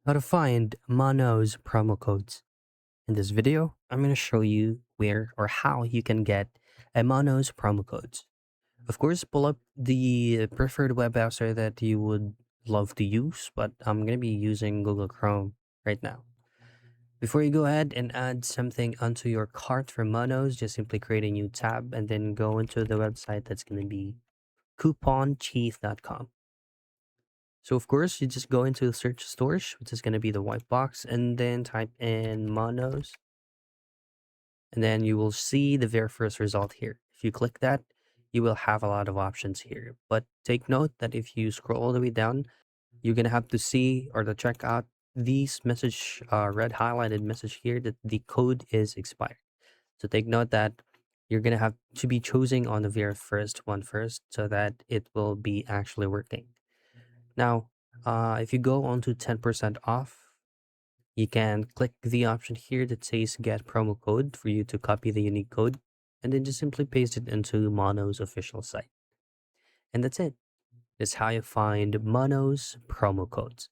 How to find Mono's promo codes. In this video, I'm going to show you where or how you can get a Mono's promo codes. Of course, pull up the preferred web browser that you would love to use, but I'm going to be using Google Chrome right now. Before you go ahead and add something onto your cart for Monos, just simply create a new tab and then go into the website that's going to be couponchief.com. So of course, you just go into the search stores, which is going to be the white box, and then type in monos, and then you will see the very first result here. If you click that, you will have a lot of options here. But take note that if you scroll all the way down, you're going to have to see or to check out these message, red highlighted message here that the code is expired. So take note that you're going to have to be choosing on the very first one first so that it will be actually working. Now, if you go on to 10% off, you can click the option here that says get promo code for you to copy the unique code and then just simply paste it into Mono's official site. And that's it. That's how you find Mono's promo codes.